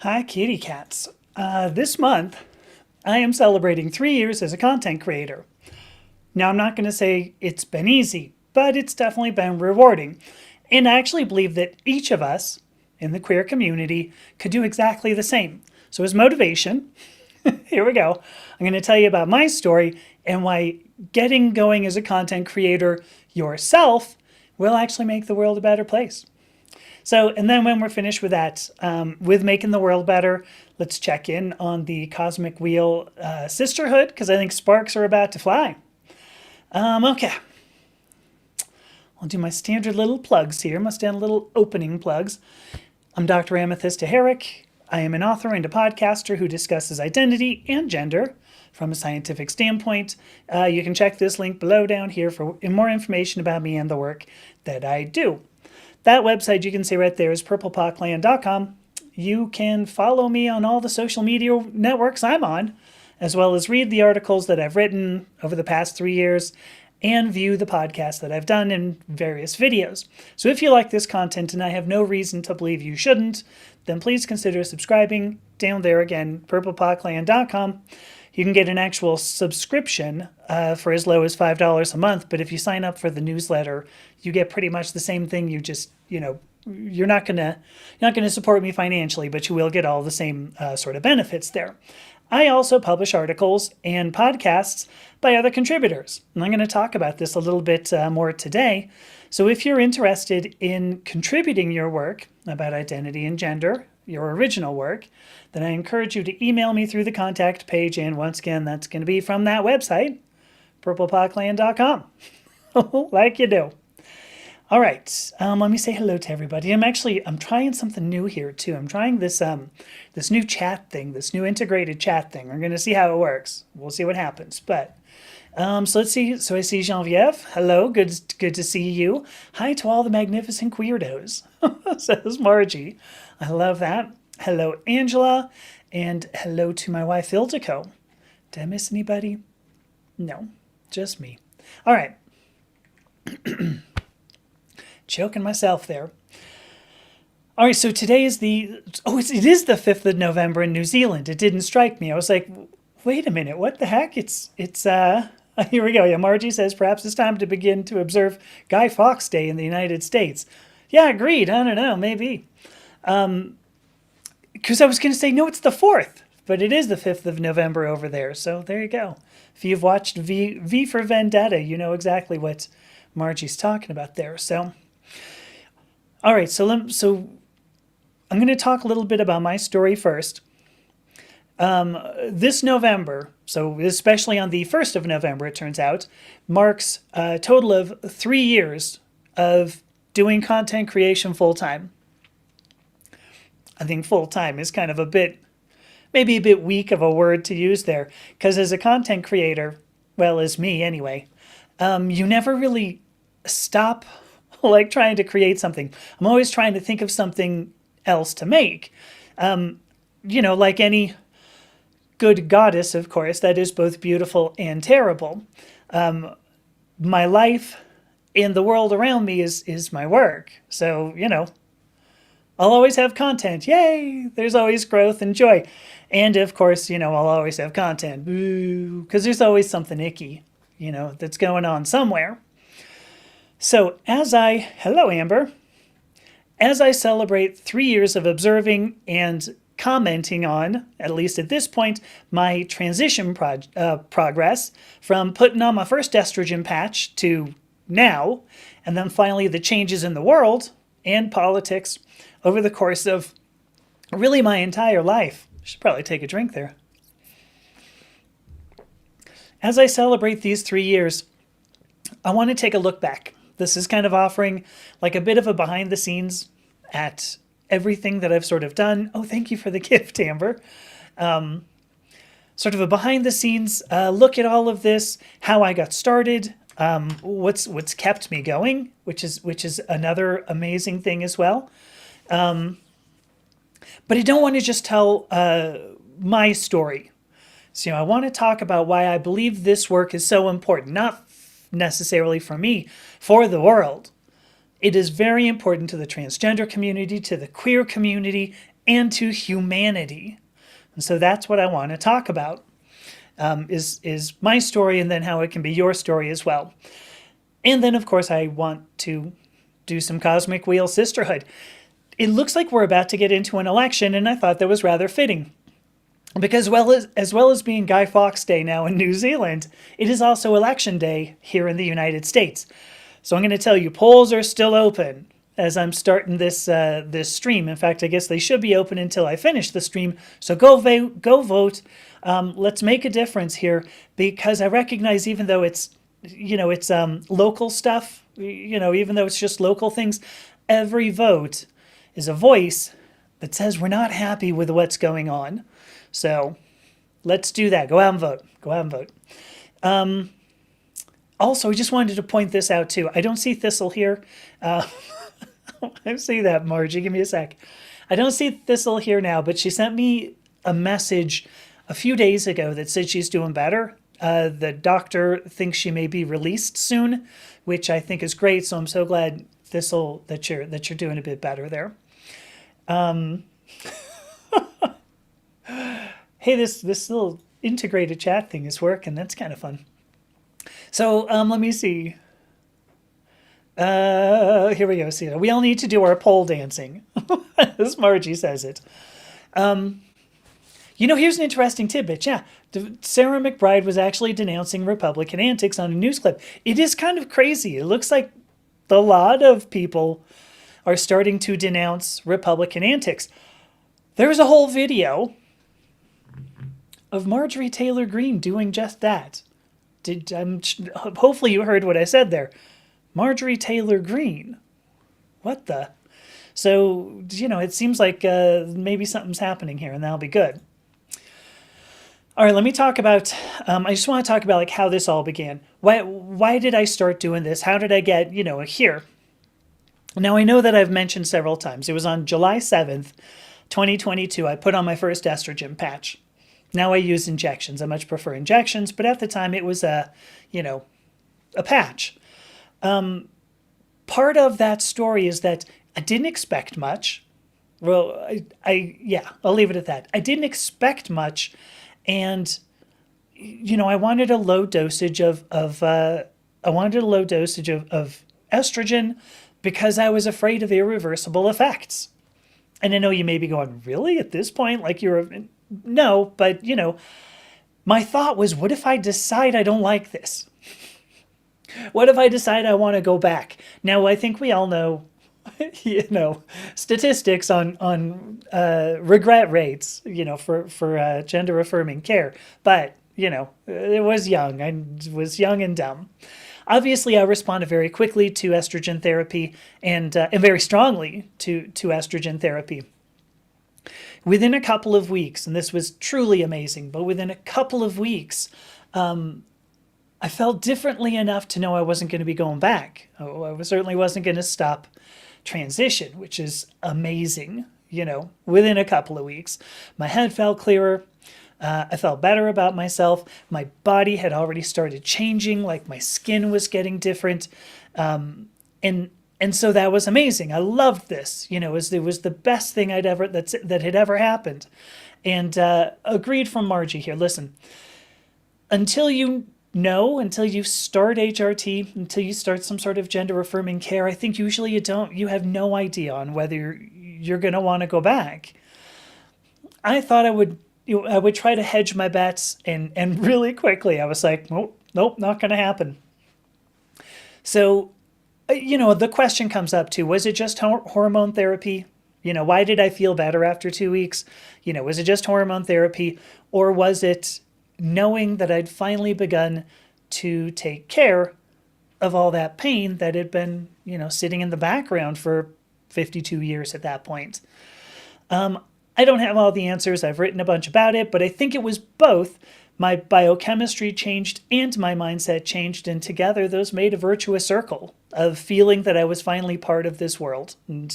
Hi, kitty cats. This month, I am celebrating 3 years as a content creator. Now, I'm not going to say it's been easy, but it's definitely been rewarding. And I actually believe that each of us in the queer community could do exactly the same. So, as motivation, here we go. I'm going to tell you about my story and why getting going as a content creator yourself will actually make the world a better place. So, and then when we're finished with that, with making the world better, let's check in on the Cosmic Wheel sisterhood, because I think sparks are about to fly. Okay, I'll do my standard little plugs here, my standard little opening plugs. I'm Dr. Amethysta Herrick. I am an author and a podcaster who discusses identity and gender from a scientific standpoint. You can check this link below down here for more information about me and the work that I do. That website you can see right there is purplepocland.com. You can follow me on all the social media networks I'm on, as well as read the articles that I've written over the past 3 years and view the podcasts that I've done in various videos. So if you like this content, and I have no reason to believe you shouldn't, then please consider subscribing down there again, purplepocland.com. You can get an actual subscription for as low as $5 a month, but if you sign up for the newsletter, you get pretty much the same thing. You just, you're not gonna support me financially, but you will get all the same sort of benefits there. I also publish articles and podcasts by other contributors, and I'm going to talk about this a little bit more today. So if you're interested in contributing your work about identity and gender, your original work, then I encourage you to email me through the contact page. And once again, that's going to be from that website, purplepocland.com, like you do. All right, let me say hello to everybody. I'm trying something new here too. I'm trying this this new chat thing, this new integrated chat thing. We're going to see how it works. We'll see what happens. But so let's see. So I see Genevieve. Hello, good to see you. Hi to all the magnificent queerdos, says Margie. I love that. Hello, Angela, and hello to my wife, Ildiko. Did I miss anybody? No, just me. All right. Choking myself there. All right, so today is it is the 5th of November in New Zealand. It didn't strike me. I was like, wait a minute, what the heck? It's here we go. Yeah, Margie says perhaps it's time to begin to observe Guy Fawkes Day in the United States. Yeah, agreed. I don't know, maybe. Because I was going to say, no, it's the 4th, but it is the 5th of November over there. So there you go. If you've watched V for Vendetta, you know exactly what Margie's talking about there. So, all right, so I'm going to talk a little bit about my story first. This November, so especially on the 1st of November, it turns out, marks a total of 3 years of doing content creation full-time. I think full-time is kind of maybe a bit weak of a word to use there, because as a content creator, well, as me anyway, you never really stop like trying to create something. I'm always trying to think of something else to make. Like any good goddess, of course, that is both beautiful and terrible. My life and the world around me is my work. So, I'll always have content. Yay! There's always growth and joy. And of course, I'll always have content. Boo! Because there's always something icky, that's going on somewhere. So hello Amber, as I celebrate 3 years of observing and commenting on, at least at this point, my transition progress from putting on my first estrogen patch to now, and then finally the changes in the world and politics over the course of really my entire life. I should probably take a drink there. As I celebrate these 3 years, I want to take a look back. This is kind of offering like a bit of a behind the scenes at everything that I've sort of done. Oh, thank you for the gift, Amber. Sort of a behind the scenes look at all of this, how I got started, what's kept me going, which is another amazing thing as well. But I don't want to just tell my story. So, I want to talk about why I believe this work is so important, not necessarily for me, for the world. It is very important to the transgender community, to the queer community, and to humanity. And so that's what I want to talk about, is my story, and then how it can be your story as well. And then, of course, I want to do some Cosmic Wheel sisterhood. It looks like we're about to get into an election, and I thought that was rather fitting. Because as well as being Guy Fawkes Day now in New Zealand, it is also Election Day here in the United States. So I'm going to tell you, polls are still open as I'm starting this stream. In fact, I guess they should be open until I finish the stream. So go vote. Let's make a difference here, because I recognize, even though it's local stuff, even though it's just local things, every vote is a voice that says we're not happy with what's going on. So let's do that. Go out and vote. Go out and vote. Also, I just wanted to point this out too. I don't see Thistle here. I see that, Margie. Give me a sec. I don't see Thistle here now, but she sent me a message a few days ago that said she's doing better. The doctor thinks she may be released soon, which I think is great. So I'm so glad, Thistle, that you're doing a bit better there. Hey, this little integrated chat thing is working. That's kind of fun. So let me see. Here we go. See, we all need to do our pole dancing, as Margie says it. Here's an interesting tidbit. Yeah, Sarah McBride was actually denouncing Republican antics on a news clip. It is kind of crazy. It looks like a lot of people are starting to denounce Republican antics. There's a whole video of Marjorie Taylor Greene doing just that. Hopefully you heard what I said there. Marjorie Taylor Greene. What the? So, it seems like maybe something's happening here, and that'll be good. All right, let me talk about, I just want to talk about how this all began. Why did I start doing this? How did I get, here? Now, I know that I've mentioned several times. It was on July 7th, 2022, I put on my first estrogen patch. Now I use injections. I much prefer injections, but at the time it was a patch. Part of that story is that I didn't expect much. Well, I'll leave it at that. I didn't expect much, and I wanted a low dosage of estrogen because I was afraid of irreversible effects. And I know you may be going, really, at this point? No, but, my thought was, what if I decide I don't like this? What if I decide I want to go back? Now, I think we all know, statistics on regret rates, for gender affirming care. But, it was young. I was young and dumb. Obviously, I responded very quickly to estrogen therapy and very strongly to estrogen therapy. Within a couple of weeks, and this was truly amazing, but within a couple of weeks, I felt differently enough to know I wasn't going to be going back. I certainly wasn't going to stop transition, which is amazing, within a couple of weeks. My head felt clearer. I felt better about myself. My body had already started changing, my skin was getting different. And so that was amazing. I loved this. It was the best thing that had ever happened. And agreed from Margie here. Listen, until you start HRT, until you start some sort of gender affirming care, I think usually you have no idea on whether you're going to want to go back. I thought I would try to hedge my bets, and really quickly I was like, nope, not going to happen. So, the question comes up too, was it just hormone therapy? Why did I feel better after 2 weeks? Was it just hormone therapy, or was it knowing that I'd finally begun to take care of all that pain that had been, sitting in the background for 52 years at that point? I don't have all the answers. I've written a bunch about it, but I think it was both. My biochemistry changed and my mindset changed, and together those made a virtuous circle of feeling that I was finally part of this world. And,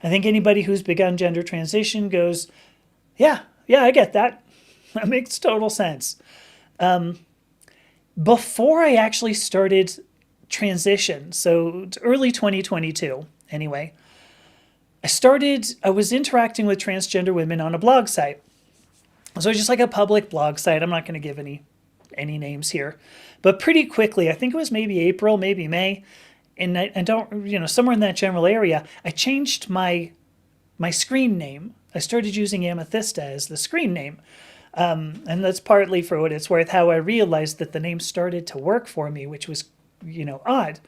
I think anybody who's begun gender transition goes, yeah, I get that. That makes total sense. Before I actually started transition, so early 2022 anyway, I was interacting with transgender women on a blog site. So just like a public blog site. I'm not going to give any names here. But pretty quickly, I think it was maybe April, maybe May, and I don't, somewhere in that general area, I changed my screen name. I started using Amethysta as the screen name. And that's partly, for what it's worth, how I realized that the name started to work for me, which was, odd.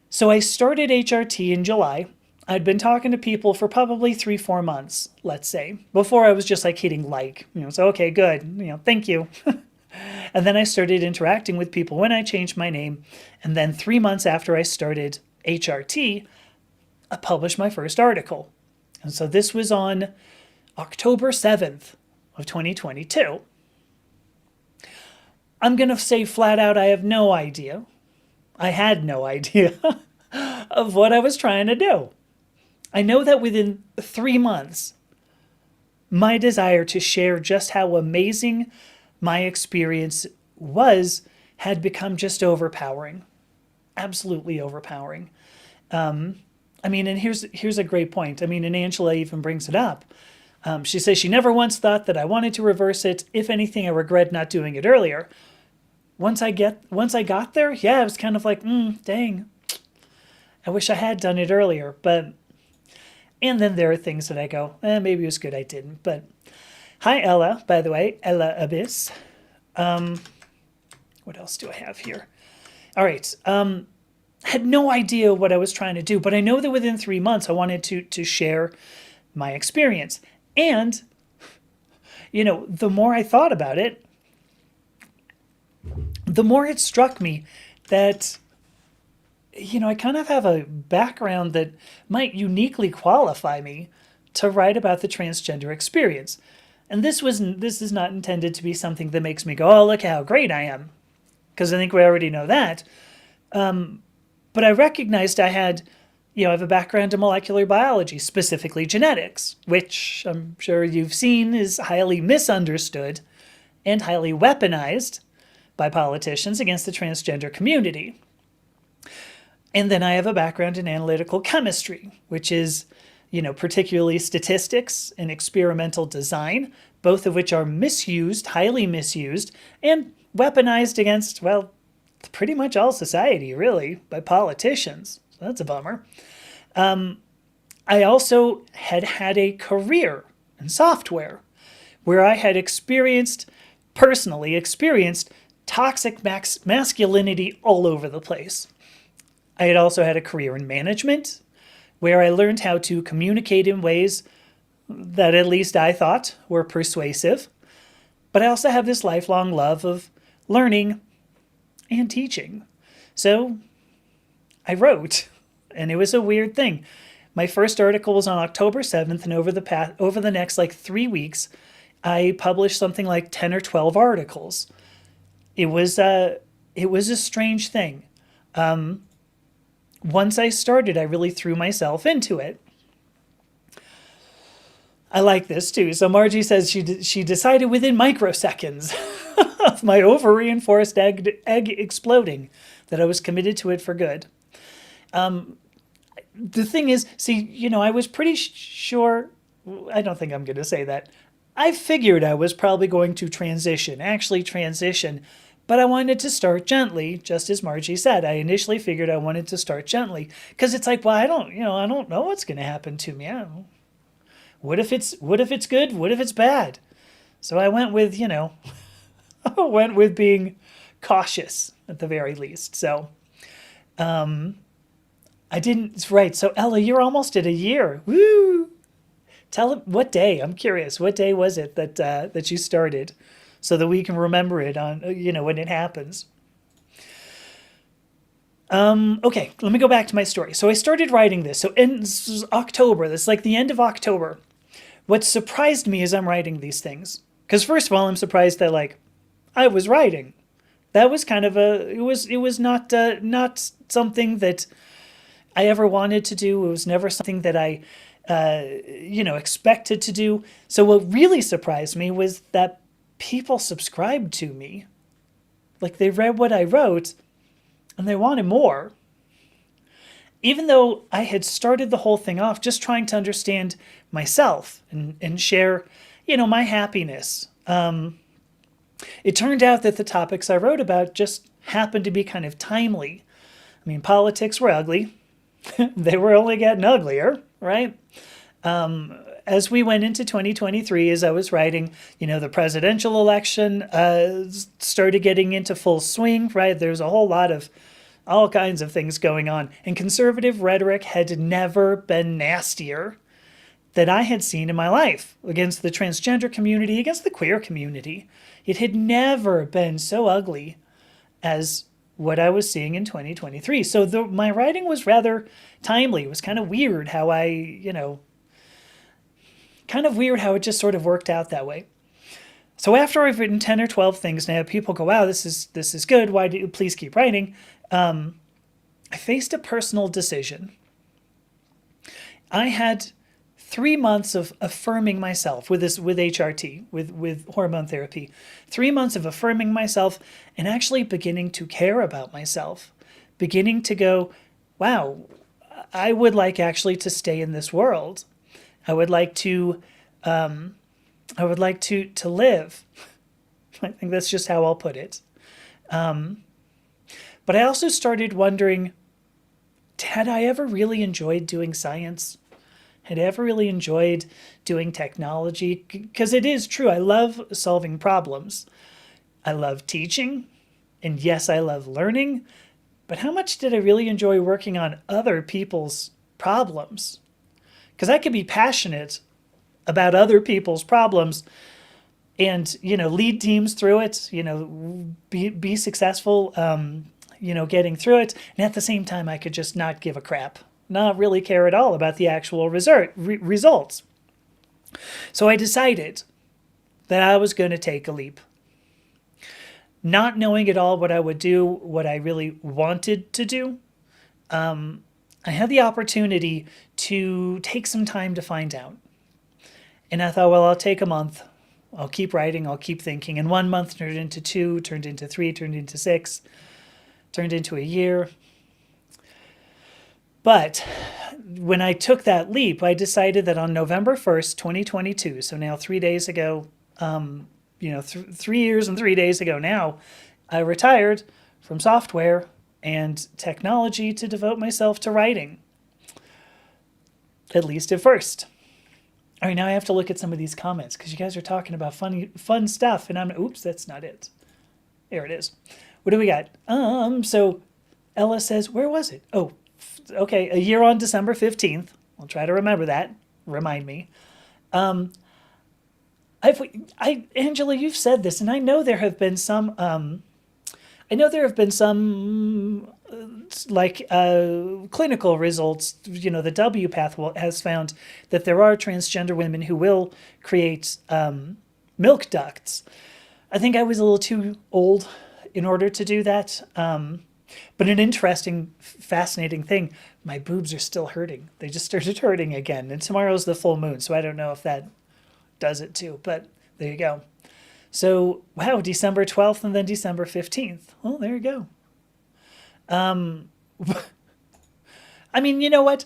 So I started HRT in July. I'd been talking to people for probably 3-4 months, let's say, before I was just like hitting like, so okay, good, thank you. And then I started interacting with people when I changed my name. And then 3 months after I started HRT, I published my first article. And so this was on October 7th of 2022. I'm going to say flat out, I have no idea. I had no idea of what I was trying to do. I know that within 3 months, my desire to share just how amazing my experience had become just overpowering. Absolutely overpowering. And here's a great point. And Angela even brings it up. She says she never once thought that I wanted to reverse it. If anything, I regret not doing it earlier. Once I got there, yeah, it was kind of like, dang, I wish I had done it earlier. And then there are things that I go, maybe it was good I didn't. But hi, Ella, by the way, Ella Abyss. What else do I have here? All right. Had no idea what I was trying to do, but I know that within 3 months I wanted to share my experience. And, the more I thought about it, the more it struck me that, I kind of have a background that might uniquely qualify me to write about the transgender experience. And this is not intended to be something that makes me go, oh, look how great I am, because I think we already know that. But I recognized I have a background in molecular biology, specifically genetics, which I'm sure you've seen is highly misunderstood and highly weaponized by politicians against the transgender community. And then I have a background in analytical chemistry, which is, particularly statistics and experimental design, both of which are misused, highly misused, and weaponized against, well, pretty much all society, really, by politicians. So that's a bummer. I also had a career in software where I had personally experienced toxic masculinity all over the place. I had also had a career in management where I learned how to communicate in ways that at least I thought were persuasive. But I also have this lifelong love of learning and teaching. So I wrote, and it was a weird thing. My first article was on October 7th, and over the next 3 weeks, I published something like 10 or 12 articles. It was a strange thing. Once I started, I really threw myself into it. I like this too. So Margie says she decided within microseconds of my over-reinforced egg exploding that I was committed to it for good. The thing is, I was pretty sure, I don't think I'm going to say that. I figured I was probably going to transition, but I wanted to start gently, just as Margie said. I initially figured I wanted to start gently because it's like, well, I don't know what's going to happen to me. What if it's good? What if it's bad? So I went with, being cautious at the very least. So, I didn't, right. So Ella, you're almost at a year. Woo! Tell them what day. I'm curious. What day was it that you started? So that we can remember it on, when it happens. Okay, let me go back to my story. So I started writing this. So this was October. This is like the end of October. What surprised me as I'm writing these things, because first of all, I'm surprised that I was writing. That was kind of it was not something that I ever wanted to do. It was never something that I, expected to do. So what really surprised me was that people subscribed to me. They read what I wrote and they wanted more. even though I had started the whole thing off just trying to understand myself and share, my happiness. It turned out that the topics I wrote about just happened to be kind of timely. I mean, politics were ugly. They were only getting uglier, right? As we went into 2023, as I was writing, the presidential election started getting into full swing, right? There's a whole lot of all kinds of things going on. And conservative rhetoric had never been nastier that I had seen in my life against the transgender community, against the queer community. It had never been so ugly as what I was seeing in 2023. So my writing was rather timely. It was kind of weird how it just sort of worked out that way. So after I've written 10 or 12 things now, people go, wow, this is good. Why do you please keep writing? I faced a personal decision. I had 3 months of affirming myself with HRT, with hormone therapy. 3 months of affirming myself and actually beginning to care about myself. Beginning to go, wow, I would like actually to stay in this world. I would like to live. I think that's just how I'll put it. But I also started wondering, had I ever really enjoyed doing science? Had I ever really enjoyed doing technology? Because it is true, I love solving problems. I love teaching, and yes, I love learning, but how much did I really enjoy working on other people's problems? Because I could be passionate about other people's problems and, lead teams through it, be successful, getting through it. And at the same time, I could just not give a crap, not really care at all about the actual results. So I decided that I was going to take a leap. Not knowing at all what I would do, what I really wanted to do, I had the opportunity to take some time to find out. And I thought, well, I'll take a month. I'll keep writing. I'll keep thinking. And 1 month turned into 2, turned into 3, turned into 6, turned into a year. But when I took that leap, I decided that on November 1st, 2022, so now 3 days ago, 3 years and 3 days ago now, I retired from software and technology to devote myself to writing. At least at first. All right, now I have to look at some of these comments because you guys are talking about fun stuff, and oops, that's not it. There it is. What do we got? So Ella says, where was it? Oh, okay, a year on December 15th. I'll try to remember that. Remind me. Angela, you've said this, and I know there have been some clinical results. The W path has found that there are transgender women who will create milk ducts. I think I was a little too old in order to do that. But an interesting, fascinating thing, my boobs are still hurting. They just started hurting again. And tomorrow's the full moon, so I don't know if that does it too. But there you go. So, wow, December 12th and then December 15th. Well, there you go. I mean, you know what?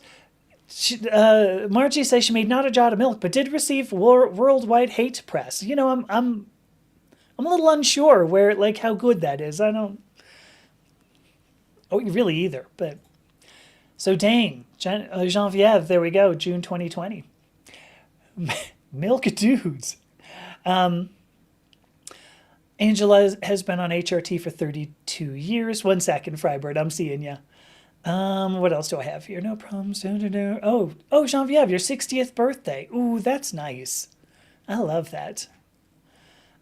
Margie says she made not a jot of milk, but did receive worldwide hate press. I'm a little unsure how good that is. I don't. Oh, really either. But so dang, Genevieve. There we go. June 2020. Milk dudes. Angela has been on HRT for 32 years. 1 second, Frybird. I'm seeing ya. What else do I have here? No problems. Oh, Genevieve, your 60th birthday. Ooh, that's nice. I love that.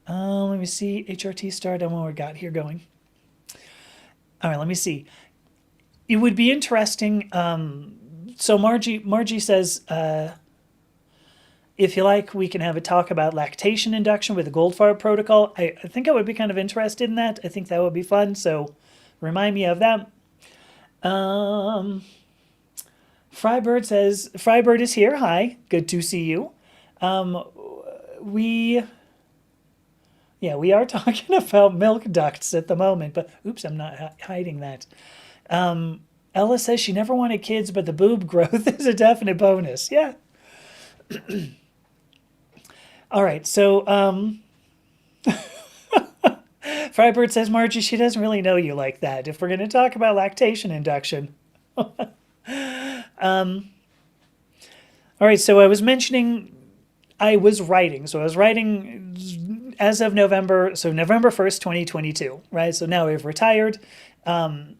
Let me see. HRT start. I don't know what we got here going. All right, let me see. It would be interesting. So Margie says, if you like, we can have a talk about lactation induction with the Goldfarb protocol. I think I would be kind of interested in that. I think that would be fun. So remind me of that. Frybird says, Frybird is here. Hi, good to see you. We are talking about milk ducts at the moment, but oops, I'm not hiding that. Ella says she never wanted kids, but the boob growth is a definite bonus. Yeah. All right. So, Frybird says, Margie, she doesn't really know you like that. If we're going to talk about lactation induction. All right. So I was mentioning I was writing. So I was writing as of November. So November 1st, 2022. Right. So now I've retired. And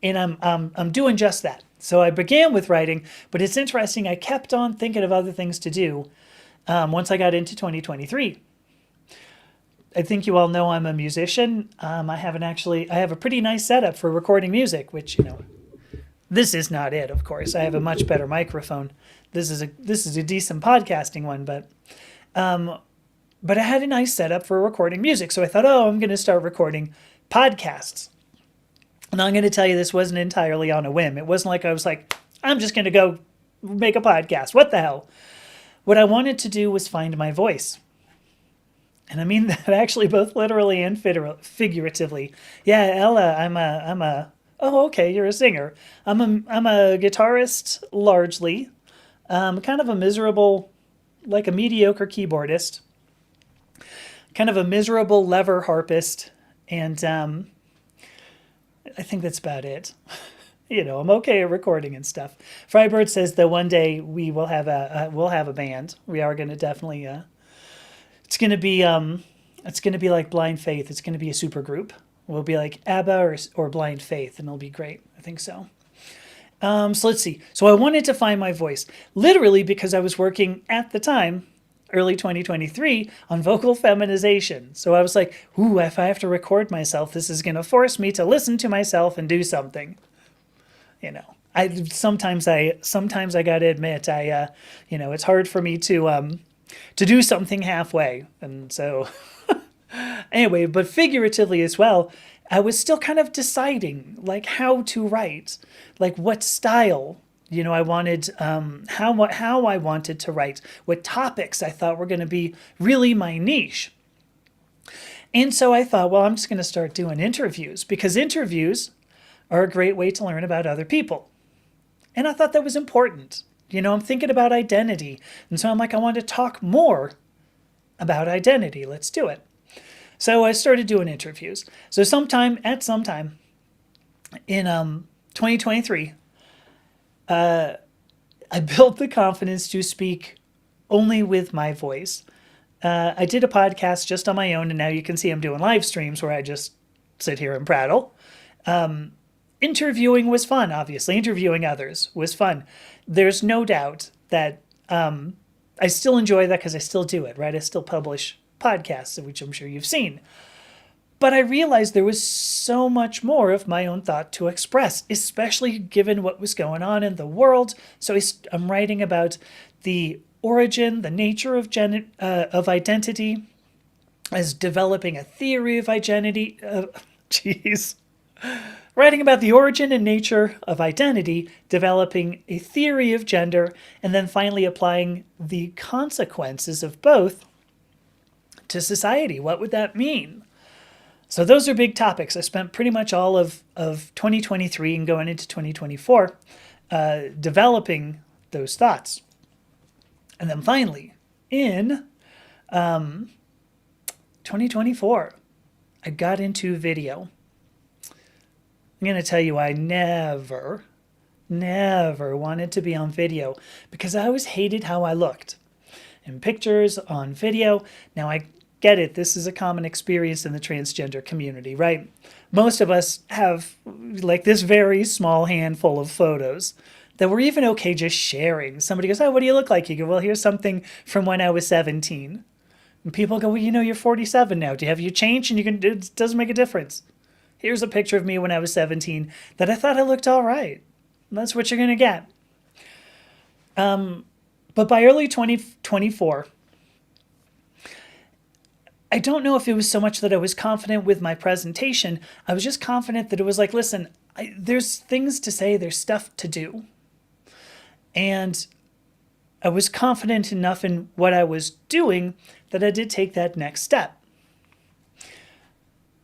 I'm doing just that. So I began with writing, but it's interesting. I kept on thinking of other things to do once I got into 2023. I think you all know I'm a musician. I have a pretty nice setup for recording music, which, this is not it, of course. I have a much better microphone. This is a decent podcasting one, but I had a nice setup for recording music. So I thought, I'm going to start recording podcasts. And I'm going to tell you, this wasn't entirely on a whim. It wasn't like I was like, I'm just going to go make a podcast. What the hell? What I wanted to do was find my voice. And I mean that actually both literally and figuratively. Yeah, Ella, oh, okay, you're a singer. I'm a guitarist, largely. Kind of a miserable, like a mediocre keyboardist. Kind of a miserable lever harpist. And I think that's about it. I'm okay at recording and stuff. Frybird says that one day we will have a band. We are going to definitely, it's going to be like Blind Faith. It's going to be a super group. We'll be like ABBA or Blind Faith, and it'll be great. I think so. So let's see. So I wanted to find my voice, literally because I was working at the time, early 2023, on vocal feminization. So I was like, if I have to record myself, this is going to force me to listen to myself and do something. Sometimes I got to admit, it's hard for me to do something halfway. And so anyway, but figuratively as well, I was still kind of deciding like how to write, like what style, I wanted, how I wanted to write, what topics I thought were going to be really my niche. And so I thought, I'm just going to start doing interviews, because interviews are a great way to learn about other people. And I thought that was important. I'm thinking about identity. And so I'm like, I want to talk more about identity. Let's do it. So I started doing interviews. So sometime in 2023, I built the confidence to speak only with my voice. I did a podcast just on my own, and now you can see I'm doing live streams where I just sit here and prattle. Interviewing was fun, obviously. Interviewing others was fun. There's no doubt that I still enjoy that because I still do it, right? I still publish podcasts, which I'm sure you've seen. But I realized there was so much more of my own thought to express, especially given what was going on in the world. So I'm writing about the origin, the nature of identity, as developing a theory of identity. Writing about the origin and nature of identity, developing a theory of gender, and then finally applying the consequences of both to society. What would that mean? So those are big topics. I spent pretty much all of 2023 and going into 2024 developing those thoughts. And then finally, in 2024, I got into video. I'm going to tell you, I never wanted to be on video because I always hated how I looked in pictures, on video. Now, I get it. This is a common experience in the transgender community, right? Most of us have like this very small handful of photos that we're even okay just sharing. Somebody goes, what do you look like? You go, well, here's something from when I was 17. And people go, well, you're 47 now. Have you changed? And it doesn't make a difference. Here's a picture of me when I was 17 that I thought I looked all right. And that's what you're going to get. But by early 2024, I don't know if it was so much that I was confident with my presentation. I was just confident that it was like, listen, there's things to say, there's stuff to do. And I was confident enough in what I was doing that I did take that next step.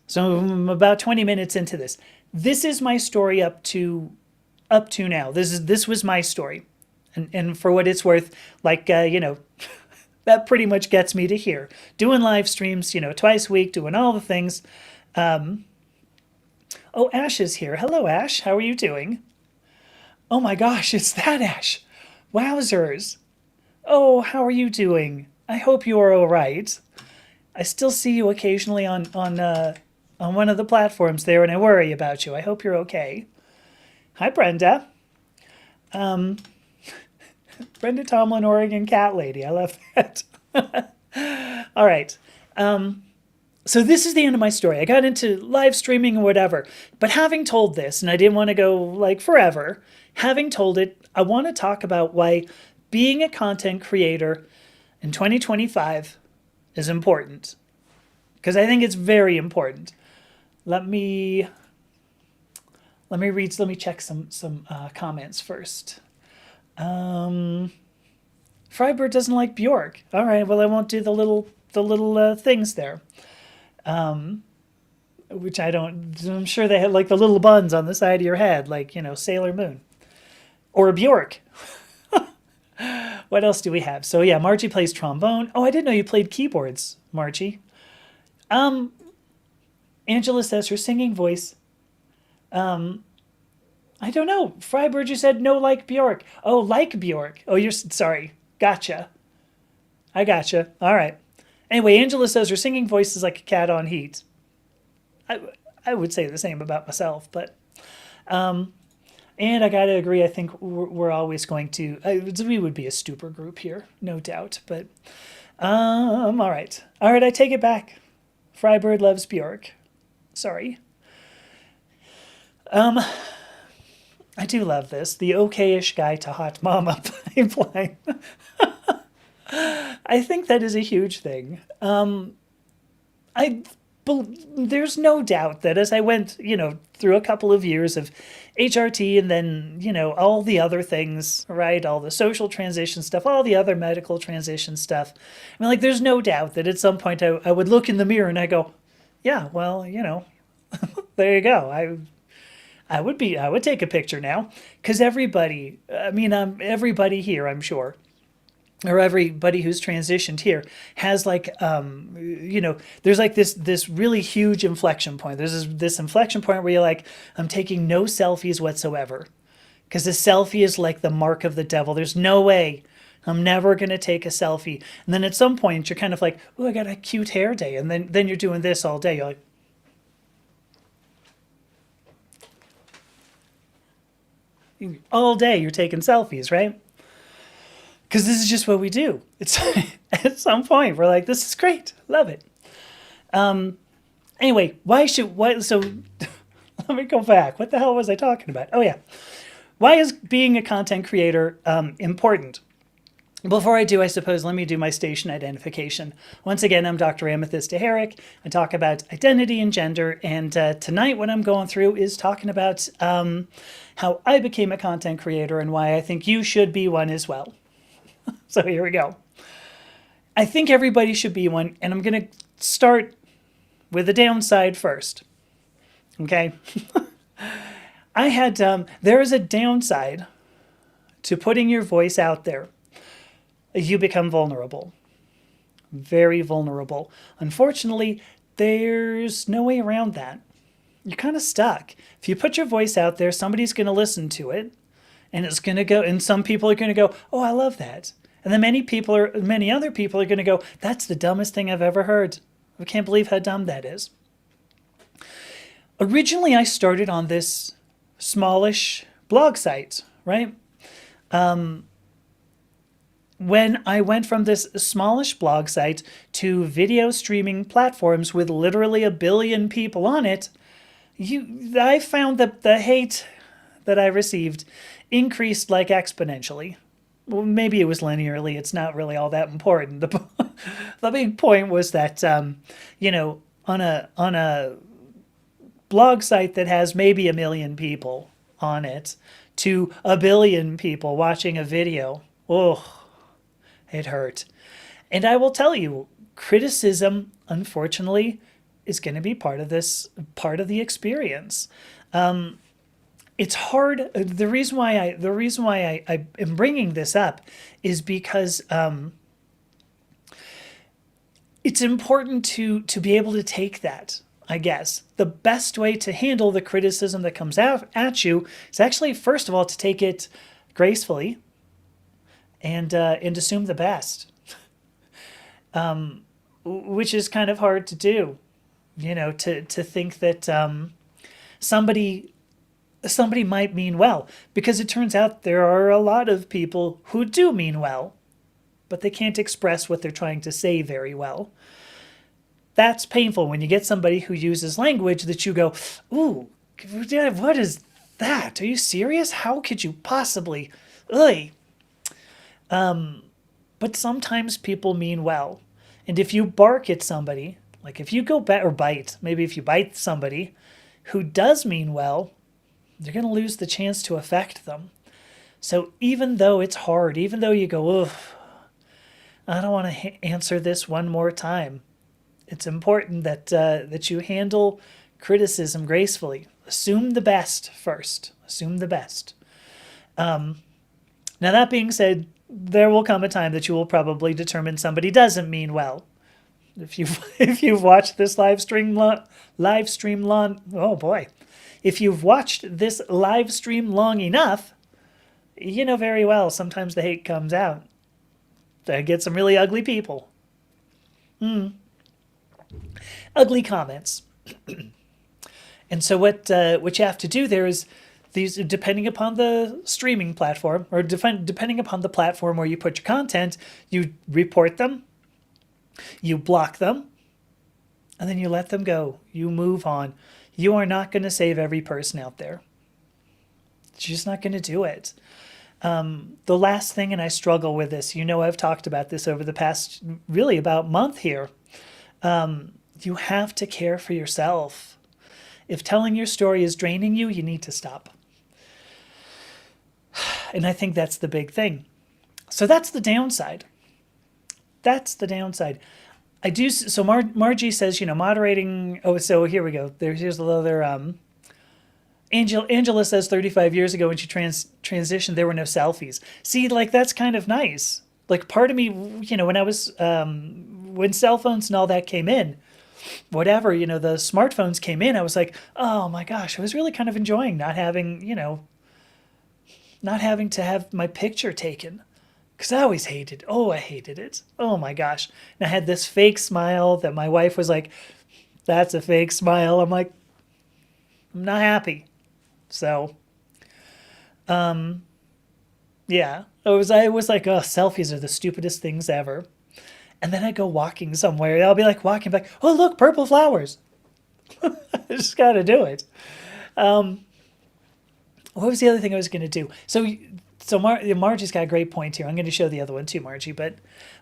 So I'm about 20 minutes into this. This is my story up to up to now. This was my story. And for what it's worth, like, that pretty much gets me to here. Doing live streams, twice a week, doing all the things. Oh, Ash is here. Hello, Ash. How are you doing? Oh my gosh, it's that Ash. Wowzers. Oh, how are you doing? I hope you are all right. I still see you occasionally on one of the platforms there, and I worry about you. I hope you're okay. Hi, Brenda. Brenda Tomlin, Oregon Cat Lady. I love that. All right. So this is the end of my story. I got into live streaming or whatever. But having told this, and I didn't want to go like forever, having told it, I want to talk about why being a content creator in 2025 is important. Because I think it's very important. Let me check some comments first. Frybird doesn't like Bjork. All right, well I won't do the little things there. Which I'm sure they had like the little buns on the side of your head, like, Sailor Moon. Or Bjork. What else do we have? So yeah, Margie plays trombone. Oh, I didn't know you played keyboards, Margie. Angela says her singing voice. I don't know. Frybird, you said no like Bjork. Oh, like Bjork. Oh, you're sorry. Gotcha. I gotcha. All right. Anyway, Angela says her singing voice is like a cat on heat. I would say the same about myself, but and I gotta agree. I think we're always going to. We would be a stupor group here, no doubt. But all right. I take it back. Frybird loves Bjork. Sorry. I do love this. The okayish guy to hot mama pipeline. I think that is a huge thing. There's no doubt that as I went, through a couple of years of HRT and then, all the other things, right? All the social transition stuff, all the other medical transition stuff. I mean, like, there's no doubt that at some point I would look in the mirror and I go, yeah, well, there you go. I would take a picture now, because everybody here, I'm sure, or everybody who's transitioned here has like, there's like this really huge inflection point. There's this inflection point where you're like, I'm taking no selfies whatsoever, because a selfie is like the mark of the devil. There's no way I'm never going to take a selfie. And then at some point you're kind of like, oh, I got a cute hair day. And then you're doing this all day. You're like, all day you're taking selfies, right? Because this is just what we do. It's at some point we're like, this is great, love it. Anyway, so let me go back. What the hell was I talking about? Oh yeah, why is being a content creator important? Before I do, I suppose, let me do my station identification. Once again, I'm Dr. Amethysta Herrick. I talk about identity and gender, and tonight what I'm going through is talking about how I became a content creator and why I think you should be one as well. So here we go. I think everybody should be one, and I'm going to start with the downside first. Okay? There is a downside to putting your voice out there. You become vulnerable. Very vulnerable. Unfortunately, there's no way around that. You're kind of stuck. If you put your voice out there, somebody's going to listen to it, and it's going to go, and some people are going to go, oh, I love that. And then many other people are going to go, that's the dumbest thing I've ever heard. I can't believe how dumb that is. Originally, I started on this smallish blog site, right? When I went from this smallish blog site to video streaming platforms with literally 1 billion people on it, I found that the hate that I received increased like exponentially. Well, maybe it was linearly. It's not really all that important. The big point was that, on a blog site that has maybe 1 million people on it to 1 billion people watching a video, oh, it hurt. And I will tell you, criticism, unfortunately, is going to be part of the experience. it's hard. The reason why I am bringing this up is because it's important to be able to take that. I guess the best way to handle the criticism that comes out at you is actually, first of all, to take it gracefully and assume the best, which is kind of hard to do. To think that somebody might mean well, because it turns out there are a lot of people who do mean well, but they can't express what they're trying to say very well. That's painful when you get somebody who uses language that you go, ooh, what is that? Are you serious? How could you possibly? Ugh. But sometimes people mean well. And if you bark at somebody, like if you go back or bite, maybe if you bite somebody who does mean well, you're going to lose the chance to affect them. So even though it's hard, even though you go, ugh, I don't want to answer this one more time, it's important that you handle criticism gracefully. Assume the best first. Assume the best. Now, that being said, there will come a time that you will probably determine somebody doesn't mean well. If you've watched this live stream if you've watched this live stream long enough, you know very well sometimes the hate comes out. I get some really ugly people. Ugly comments. And so what you have to do there is, these, depending upon the streaming platform, or depending upon the platform where you put your content, you report them, you block them, and then you let them go. You move on. You are not going to save every person out there. You're just not going to do it. The last thing, and I struggle with this, I've talked about this over the past, really about month here. You have to care for yourself. If telling your story is draining you, you need to stop. And I think that's the big thing. So that's the downside. That's the downside. I do. So Margie says, moderating. Oh, so here we go. Here's a little. Angela says 35 years ago when she transitioned, there were no selfies. See, like, that's kind of nice. Like, part of me, when I was, when cell phones and all that came in, whatever, the smartphones came in, I was like, oh my gosh, I was really kind of enjoying not having to have my picture taken. Because I always hated it. Oh my gosh. And I had this fake smile that my wife was like, that's a fake smile. I'm like, I'm not happy. So, yeah. I was like, oh, selfies are the stupidest things ever. And then I go walking somewhere. I'll be like walking back. Oh, look, purple flowers. I just got to do it. What was the other thing I was going to do? So Margie's got a great point here. I'm going to show the other one too, Margie. But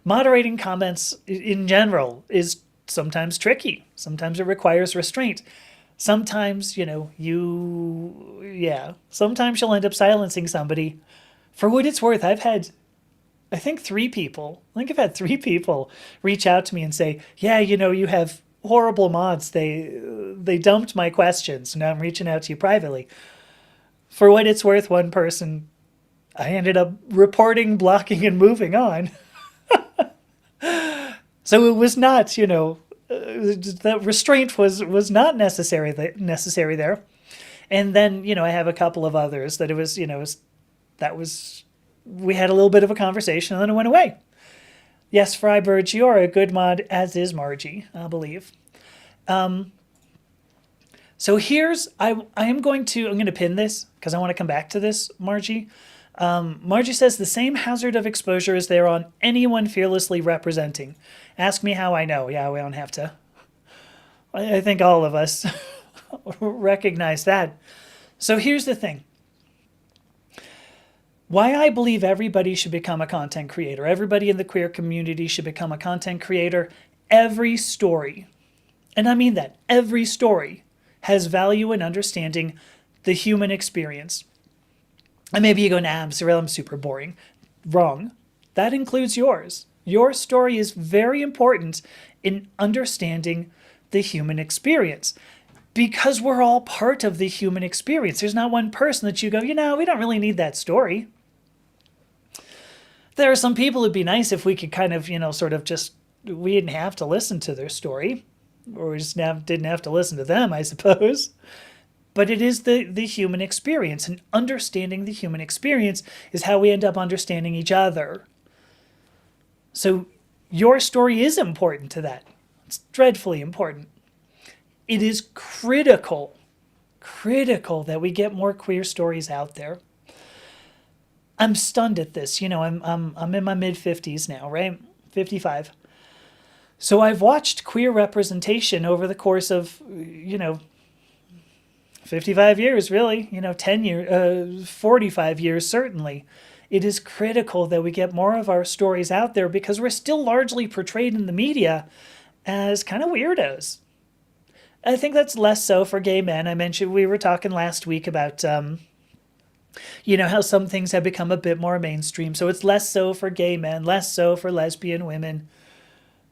moderating comments in general is sometimes tricky. Sometimes it requires restraint. Sometimes, sometimes you'll end up silencing somebody. For what it's worth, I've had three people reach out to me and say, yeah, you have horrible mods. They dumped my questions. Now I'm reaching out to you privately. For what it's worth, one person, I ended up reporting, blocking, and moving on. So it was not, the restraint was not necessary there. And then, I have a couple of others that we had a little bit of a conversation and then it went away. Yes, Frybird, you are a good mod, as is Margie, I believe. So I'm going to pin this because I want to come back to this, Margie. Margie says the same hazard of exposure is there on anyone fearlessly representing. Ask me how I know. Yeah, we don't have to. I think all of us recognize that. So here's the thing. Why I believe everybody should become a content creator. Everybody in the queer community should become a content creator. Every story, and I mean that, every story has value in understanding the human experience. And maybe you go, nah, I'm super boring. Wrong. That includes yours. Your story is very important in understanding the human experience. because we're all part of the human experience. There's not one person that you go, we don't really need that story. There are some people who'd be nice if we could kind of, sort of just, we didn't have to listen to their story, or we just didn't have to listen to them, I suppose. But it is the human experience, and understanding the human experience is how we end up understanding each other. So your story is important to that. It's dreadfully important. It is critical that we get more queer stories out there. I'm stunned at this. I'm in my mid-50s now, right? 55. So I've watched queer representation over the course of, 55 years, really, 10 years, 45 years, certainly. It is critical that we get more of our stories out there because we're still largely portrayed in the media as kind of weirdos. I think that's less so for gay men. I mentioned, we were talking last week about, how some things have become a bit more mainstream. So it's less so for gay men, less so for lesbian women.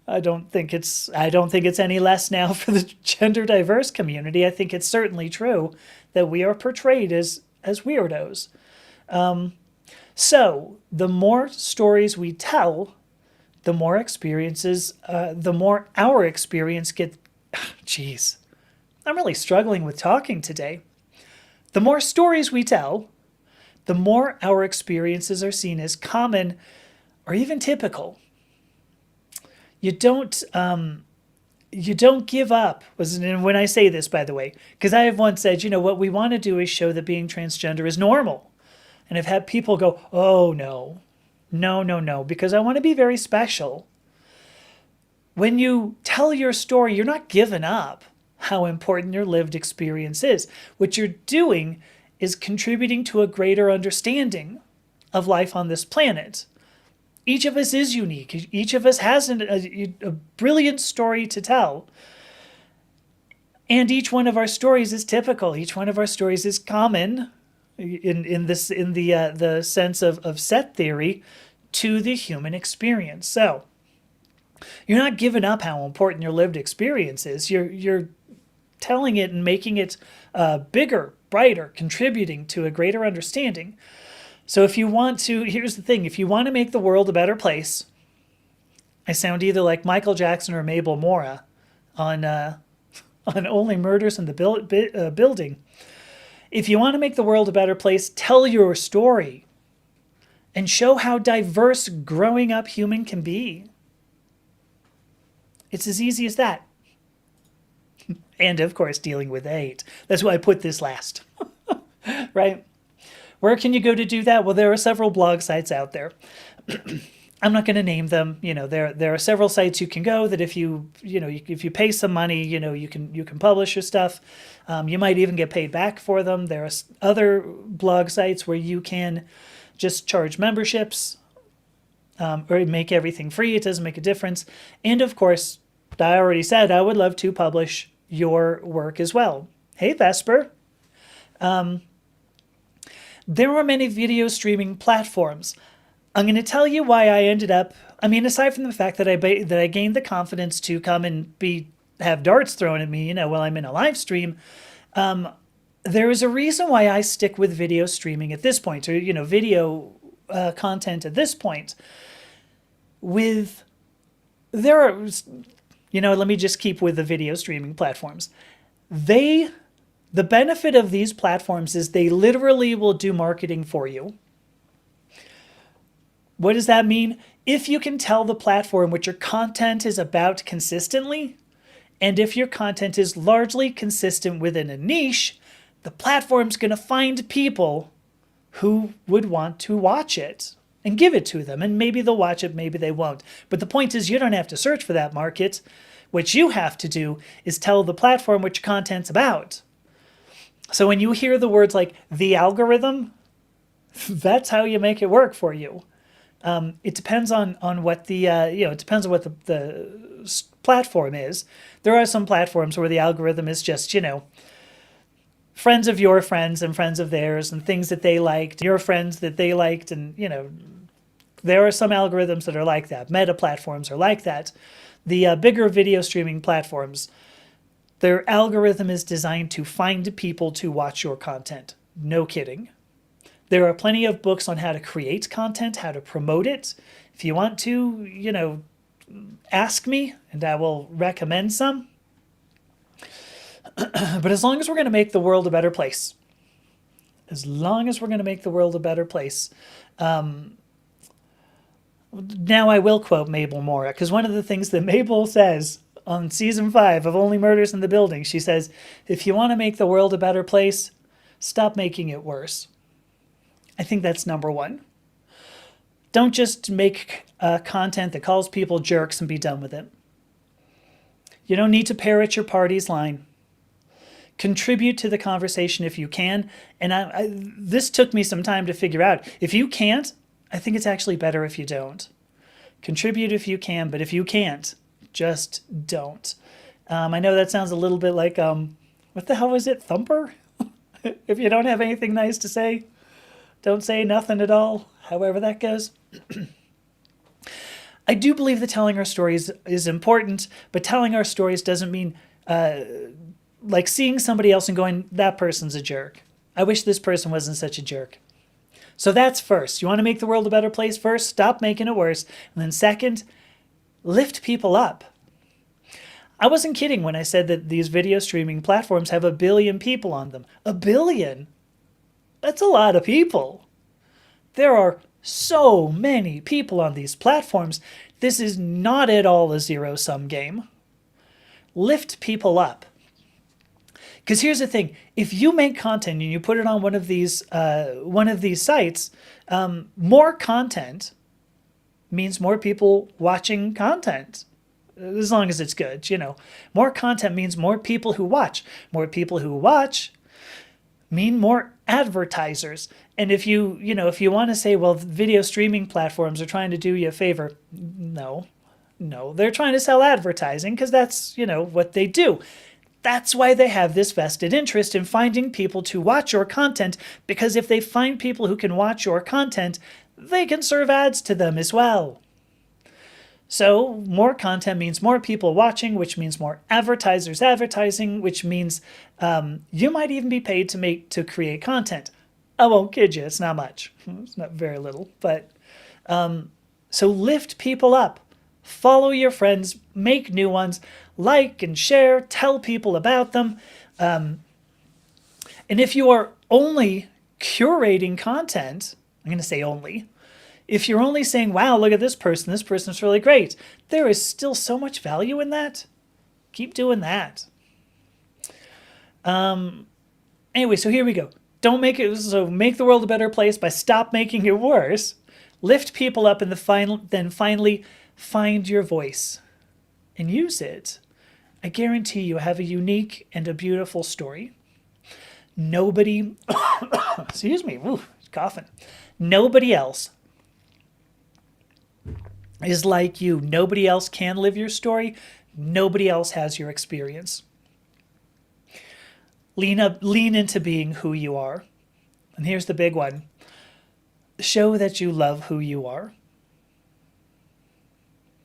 I don't think it's any less now for the gender diverse community. I think it's certainly true that we are portrayed as weirdos. So the more stories we tell, the more experiences, the more our experience gets. Jeez, I'm really struggling with talking today. The more stories we tell, the more our experiences are seen as common or even typical. You don't give up. And when I say this, by the way, because I have once said, what we want to do is show that being transgender is normal. And I've had people go, oh, no, because I want to be very special. When you tell your story, you're not giving up how important your lived experience is. What you're doing is contributing to a greater understanding of life on this planet. Each of us is unique. Each of us has a brilliant story to tell. And each one of our stories is typical. Each one of our stories is common in the sense of set theory to the human experience. So you're not giving up how important your lived experience is. You're telling it and making it bigger, brighter, contributing to a greater understanding. So if you want to, here's the thing, if you want to make the world a better place, I sound either like Michael Jackson or Mabel Mora on Only Murders in the Building. If you want to make the world a better place, tell your story and show how diverse growing up human can be. It's as easy as that. And of course, dealing with hate. That's why I put this last, right? Where can you go to do that? Well, there are several blog sites out there. I'm not going to name them. There are several sites you can go that if you pay some money, you can publish your stuff. You might even get paid back for them. There are other blog sites where you can just charge memberships or make everything free. It doesn't make a difference. And of course, I already said I would love to publish your work as well. Hey, Vesper. There are many video streaming platforms. I'm going to tell you why I ended up, aside from the fact that I gained the confidence to come and have darts thrown at me, while I'm in a live stream, there is a reason why I stick with video streaming at this point, or, video content at this point. Let me just keep with the video streaming platforms. The benefit of these platforms is they literally will do marketing for you. What does that mean? If you can tell the platform what your content is about consistently, and if your content is largely consistent within a niche, the platform's going to find people who would want to watch it and give it to them. And maybe they'll watch it, maybe they won't. But the point is, you don't have to search for that market. What you have to do is tell the platform what your content's about. So when you hear the words like the algorithm, that's how you make it work for you. It depends on what it depends on what the platform is. There are some platforms where the algorithm is just, friends of your friends and friends of theirs and things that they liked, your friends that they liked. And, there are some algorithms that are like that. Meta platforms are like that. The bigger video streaming platforms, Their algorithm is designed to find people to watch your content. No kidding. There are plenty of books on how to create content, how to promote it. If you want to, ask me and I will recommend some. But as long as we're going to make the world a better place, now I will quote Mabel Mora, because one of the things that Mabel says on season 5 of Only Murders in the Building, she says, if you want to make the world a better place, stop making it worse. I think that's number one. Don't just make content that calls people jerks and be done with it. You don't need to parrot your party's line. Contribute to the conversation if you can. And this took me some time to figure out. If you can't, I think it's actually better if you don't. Contribute if you can, but if you can't, just don't. I know that sounds a little bit like, what the hell was it, Thumper? If you don't have anything nice to say, don't say nothing at all, however that goes. I do believe that telling our stories is important, but telling our stories doesn't mean like seeing somebody else and going, that person's a jerk. I wish this person wasn't such a jerk. So that's first. You want to make the world a better place? First, stop making it worse. And then second, lift people up. I wasn't kidding when I said that these video streaming platforms have 1 billion people on them. 1 billion? That's a lot of people. There are so many people on these platforms. This is not at all a zero-sum game. Lift people up. Because here's the thing: if you make content and you put it on one of these sites, more content means more people watching content. As long as it's good, More content means more people who watch. More people who watch mean more advertisers. And if you want to say, well, video streaming platforms are trying to do you a favor, no, they're trying to sell advertising because that's, what they do. That's why they have this vested interest in finding people to watch your content, because if they find people who can watch your content, they can serve ads to them as well. So more content means more people watching, which means more advertisers advertising, which means you might even be paid to create content. I won't kid you, it's not much. It's not very little, but so lift people up. Follow your friends, make new ones, like and share, tell people about them. And if you are only curating content, I'm going to say only, if you're only saying, wow, look at this person's really great, there is still so much value in that. Keep doing that. Anyway, so here we go. Make the world a better place by stop making it worse. Lift people up, and then finally find your voice and use it. I guarantee you have a unique and a beautiful story. Nobody, excuse me, coughing. Nobody else is like you. Nobody else can live your story. Nobody else has your experience. Lean into being who you are. And here's the big one. Show that you love who you are.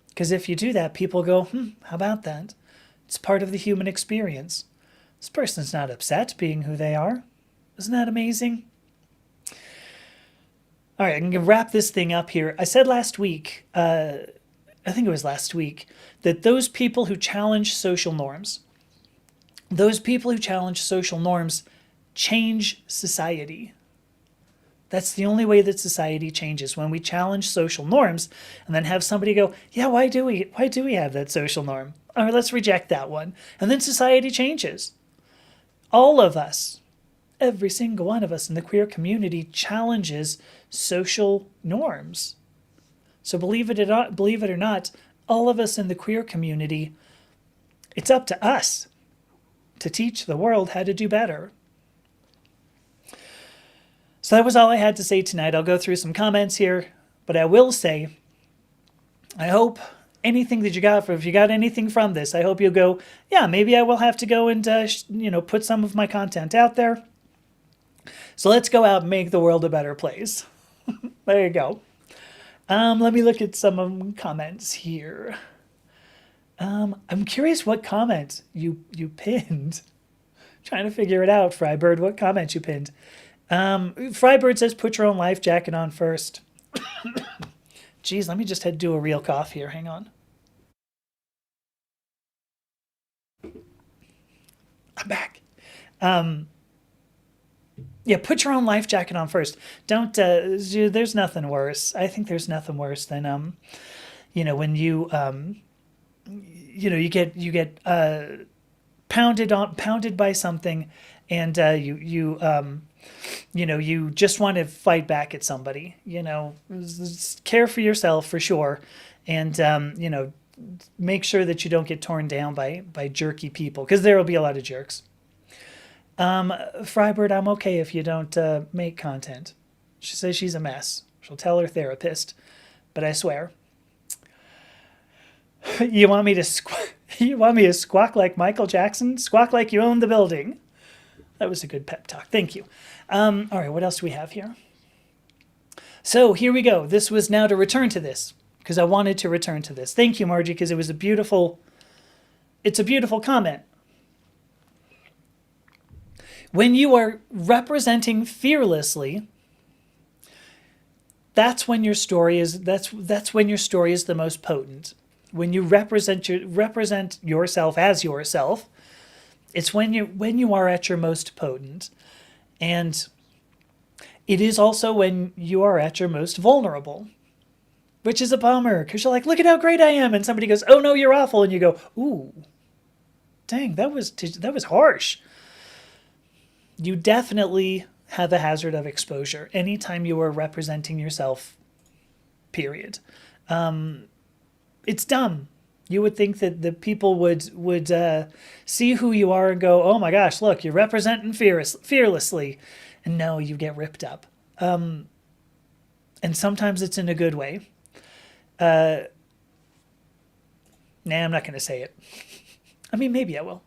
Because if you do that, people go, how about that? It's part of the human experience. This person's not upset being who they are. Isn't that amazing? All right, I'm going to wrap this thing up here. I said last week, I think it was last week, that those people who challenge social norms, change society. That's the only way that society changes, when we challenge social norms and then have somebody go, yeah, why do we have that social norm? All right, let's reject that one. And then society changes. All of us, every single one of us in the queer community challenges social norms. So believe it or not, all of us in the queer community, it's up to us to teach the world how to do better. So that was all I had to say tonight. I'll go through some comments here, but I will say, I hope anything that you got, if you got anything from this, I hope you'll go, yeah, maybe I will have to go and, put some of my content out there. So let's go out and make the world a better place. There you go. Let me look at some comments here. I'm curious what comment you pinned. Trying to figure it out, Frybird. What comment you pinned? Frybird says, "Put your own life jacket on first." Geez, let me just head do a real cough here. Hang on. I'm back. Yeah, put your own life jacket on first. Don't. There's nothing worse. I think there's nothing worse than when you get pounded by something, and you just want to fight back at somebody. Care for yourself for sure, and make sure that you don't get torn down by jerky people, because there will be a lot of jerks. Frybird, I'm okay if you don't make content. She says she's a mess. She'll tell her therapist, but I swear. You want me to squawk like Michael Jackson? Squawk like you own the building. That was a good pep talk. Thank you. All right, what else do we have here? So here we go. This was now to return to this, because I wanted to return to this. Thank you, Margie, because it's a beautiful comment. When you are representing fearlessly, that's when your story is the most potent. When you represent yourself as yourself, it's when you are at your most potent. And it is also when you are at your most vulnerable, which is a bummer, because you're like, look at how great I am, and somebody goes, oh no, you're awful, and you go, ooh, dang, that was harsh. You definitely have a hazard of exposure anytime you are representing yourself, period. It's dumb. You would think that the people would see who you are and go, oh my gosh, look, you're representing fearlessly. And no, you get ripped up. And sometimes it's in a good way. Nah, I'm not going to say it. I mean, maybe I will.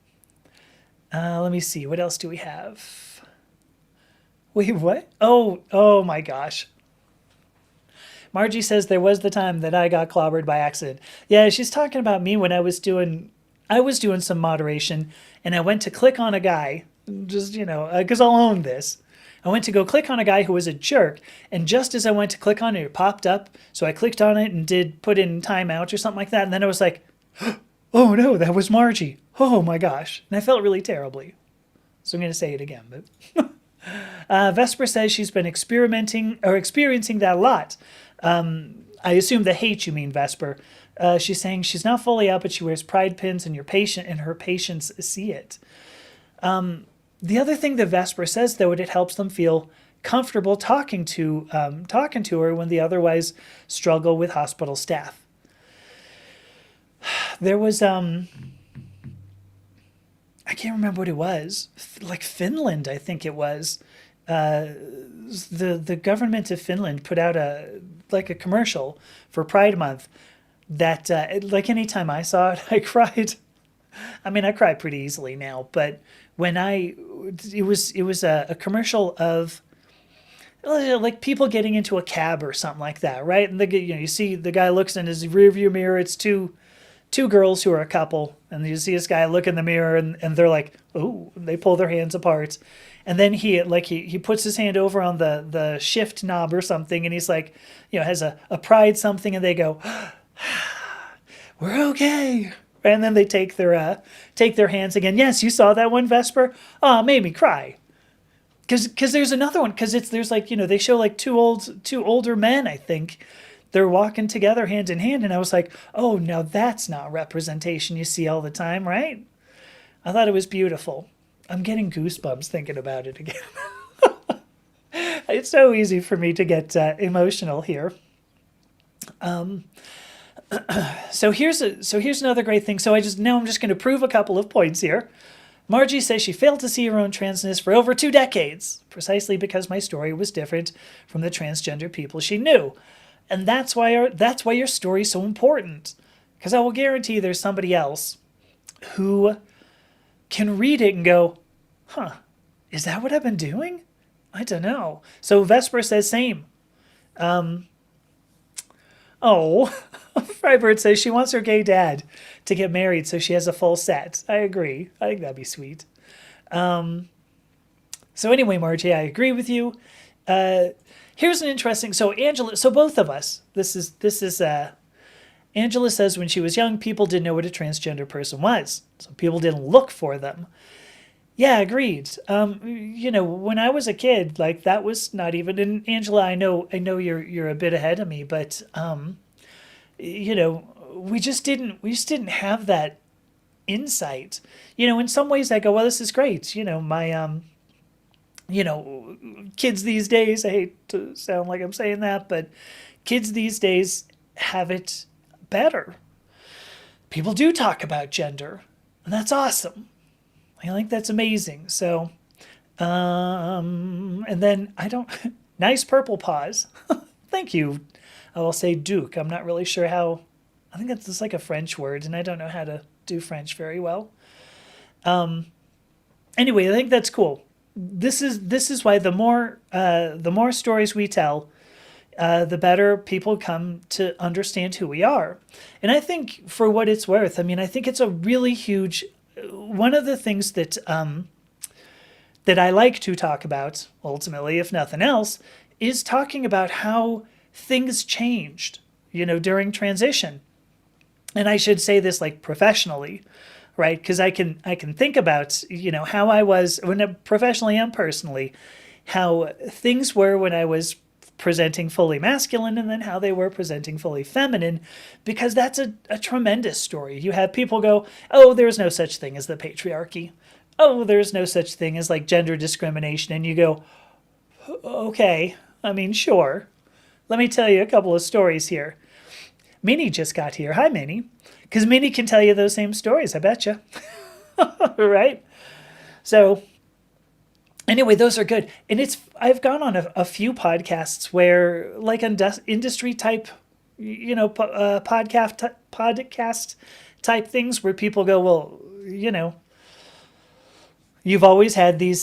Let me see. What else do we have? Wait, what? Oh my gosh. Margie says there was the time that I got clobbered by accident. Yeah, she's talking about me when I was doing some moderation, and I went to click on a guy, just, because I'll own this. I went to go click on a guy who was a jerk, and just as I went to click on it, it popped up. So I clicked on it and put in timeout or something like that, and then I was like, oh no, that was Margie. Oh my gosh. And I felt really terribly. So I'm going to say it again. But Vesper says she's been experiencing that a lot. I assume the hate you mean, Vesper. She's saying she's not fully out, but she wears pride pins, and her patients see it. The other thing that Vesper says, though, it helps them feel comfortable talking to her when they otherwise struggle with hospital staff. There was I can't remember what it was, like Finland, I think it was. The government of Finland put out a commercial for Pride Month that like anytime I saw it, I cried. I mean, I cry pretty easily now, but when it was a commercial of like people getting into a cab or something like that, right? And you see the guy looks in his rearview mirror. It's two girls who are a couple, and you see this guy look in the mirror, and they're like, oh, they pull their hands apart. And then he puts his hand over on the shift knob or something, and he's like, has a pride something, and they go, we're okay. And then they take their hands again. Yes, you saw that one, Vesper? Oh, it made me cry. Because there's another one, because there's like, they show like two older men, I think. They're walking together hand in hand, and I was like, oh, now that's not representation you see all the time, right? I thought it was beautiful. I'm getting goosebumps thinking about it again. It's so easy for me to get emotional here. So here's another great thing. So I'm just going to prove a couple of points here. Margie says she failed to see her own transness for over 2 decades, precisely because my story was different from the transgender people she knew. And that's why your story is so important. Because I will guarantee there's somebody else who can read it and go, huh, is that what I've been doing? I don't know. So Vesper says same. Oh, Frybird says she wants her gay dad to get married so she has a full set. I agree. I think that'd be sweet. So anyway, Margie, I agree with you. Here's an interesting. So Angela. So both of us. This is. Angela says when she was young, people didn't know what a transgender person was, so people didn't look for them. Yeah, agreed. When I was a kid, like that was not even. And Angela, I know you're a bit ahead of me, but we just didn't have that insight. In some ways, I go, well, this is great. My kids these days. I hate to sound like I'm saying that, but kids these days have it better. People do talk about gender, and that's awesome. I think that's amazing. So, and then I don't. Nice purple pause. Thank you. I will say Duke. I'm not really sure how. I think that's just like a French word, and I don't know how to do French very well. Anyway, I think that's cool. This is why the more stories we tell, the better people come to understand who we are. And I think, for what it's worth, I think it's a really huge. One of the things that I like to talk about, ultimately, if nothing else, is talking about how things changed, during transition. And I should say this like professionally, right? Because I can think about, how I was professionally and personally, how things were when I was presenting fully masculine and then how they were presenting fully feminine, because that's a tremendous story. You have people go, oh, there's no such thing as the patriarchy. Oh, there's no such thing as like gender discrimination. And you go, okay, sure. Let me tell you a couple of stories here. Minnie just got here. Hi, Minnie. Because Minnie can tell you those same stories, I bet you. Right? So anyway, those are good. And I've gone on a few podcasts where, like, industry type, podcast type things where people go, well, you've always had these,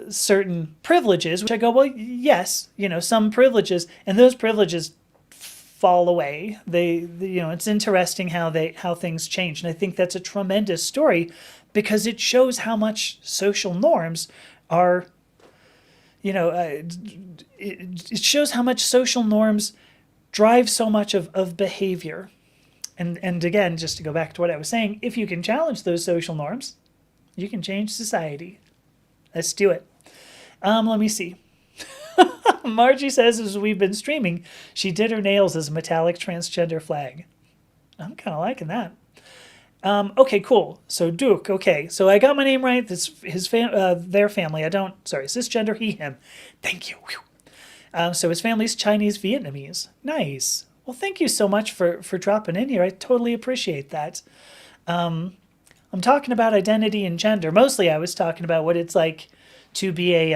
certain privileges, which I go, well, yes, some privileges, and those privileges fall away. It's interesting how things change. And I think that's a tremendous story, because it shows how much social norms are, it shows how much social norms drive so much of behavior. And again, just to go back to what I was saying, if you can challenge those social norms, you can change society. Let's do it. Let me see. Margie says, as we've been streaming, she did her nails as a metallic transgender flag. I'm kind of liking that. Okay, cool. So Duke, okay. So I got my name right. This their family. Cisgender, he, him. Thank you. So his family's Chinese Vietnamese. Nice. Well, thank you so much for dropping in here. I totally appreciate that. I'm talking about identity and gender. Mostly I was talking about what it's like to be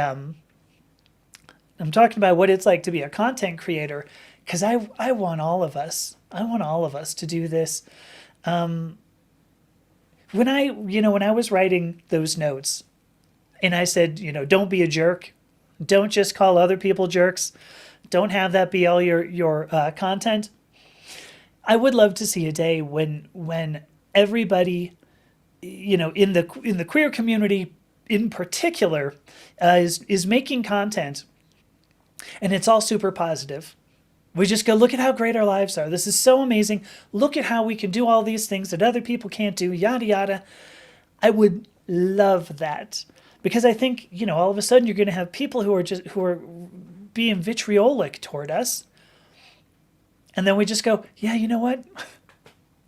I'm talking about what it's like to be a content creator, because I want all of us. I want all of us to do this. When I was writing those notes, and I said, don't be a jerk, don't just call other people jerks, don't have that be all your content. I would love to see a day when everybody, in the queer community in particular, is making content, and it's all super positive. We just go, look at how great our lives are. This is so amazing. Look at how we can do all these things that other people can't do, yada, yada. I would love that, because I think, all of a sudden you're going to have people who are being vitriolic toward us. And then we just go, yeah, you know what?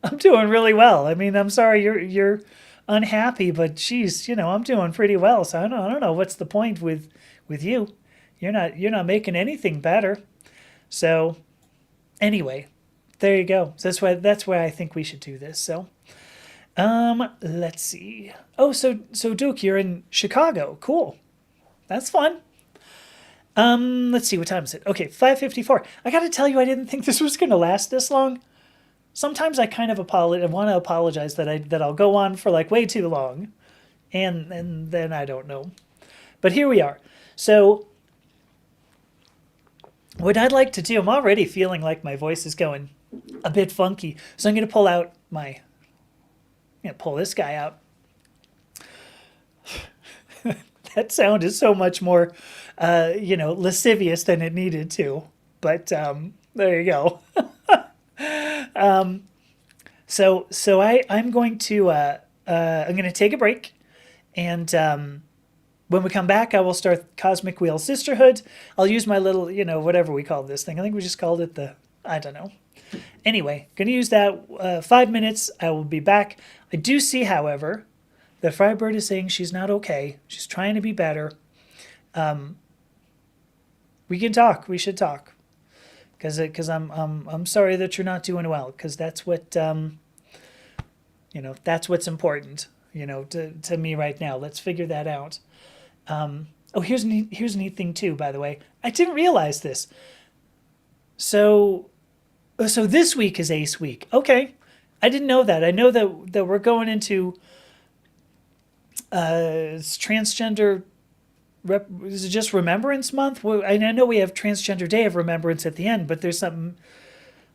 I'm doing really well. I'm sorry you're unhappy, but geez, I'm doing pretty well. So I don't know what's the point with you. You're not making anything better. So anyway, there you go. So that's why I think we should do this. So let's see. Oh, so Duke, you're in Chicago. Cool. That's fun. Let's see, what time is it? Okay, 5:54. I got to tell you, I didn't think this was going to last this long. Sometimes I kind of want to apologize that I'll go on for like way too long, and then I don't know. But here we are. So what I'd like to do, I'm already feeling like my voice is going a bit funky. So I'm going to pull out pull this guy out. That sound is so much more, lascivious than it needed to. But there you go. I'm going to take a break, and when we come back, I will start Cosmic Wheel Sisterhood. I'll use my little, whatever we call this thing. I think we just called it I don't know. Anyway, going to use that 5 minutes. I will be back. I do see, however, that Frybird is saying she's not okay. She's trying to be better. We can talk. We should talk. Because I'm sorry that you're not doing well. Because that's what that's what's important. To me right now. Let's figure that out. Here's a neat thing too. By the way, I didn't realize this. So this week is Ace Week. Okay, I didn't know that. I know that we're going into transgender. Is it just Remembrance Month? Well, I know we have Transgender Day of Remembrance at the end, but there's something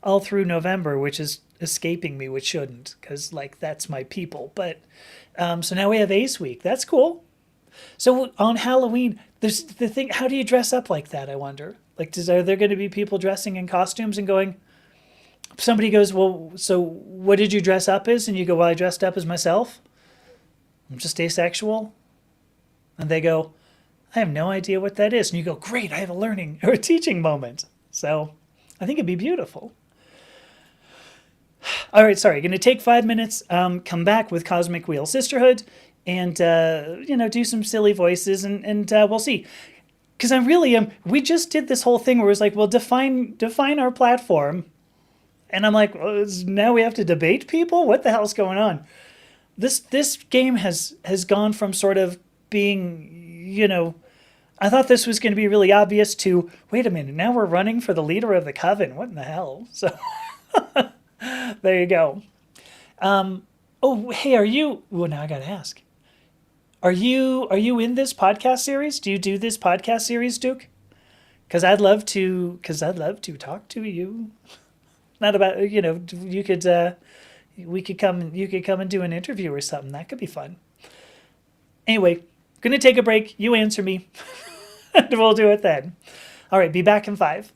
all through November which is escaping me, which shouldn't, because that's my people. But so now we have Ace Week. That's cool. So on Halloween, there's the thing. How do you dress up like that? I wonder. Are there going to be people dressing in costumes and going? Somebody goes, well, so what did you dress up as? And you go, well, I dressed up as myself. I'm just asexual. And they go, I have no idea what that is. And you go, great, I have a learning or a teaching moment. So I think it'd be beautiful. All right, sorry, going to take 5 minutes, come back with Cosmic Wheel Sisterhood, and, do some silly voices, and we'll see. Because I really am, we just did this whole thing where it's like, well, define our platform. And I'm like, well, now we have to debate people? What the hell's going on? This game has gone from sort of being, I thought this was going to be really obvious to, wait a minute, now we're running for the leader of the coven. What in the hell? So there you go. Hey, are you, well, now I got to ask, are you in this podcast series? Do you do this podcast series, Duke? Because I'd love to talk to you. Not about, you could, you could come and do an interview or something. That could be fun. Anyway, going to take a break. You answer me. And we'll do it then. All right, be back in 5.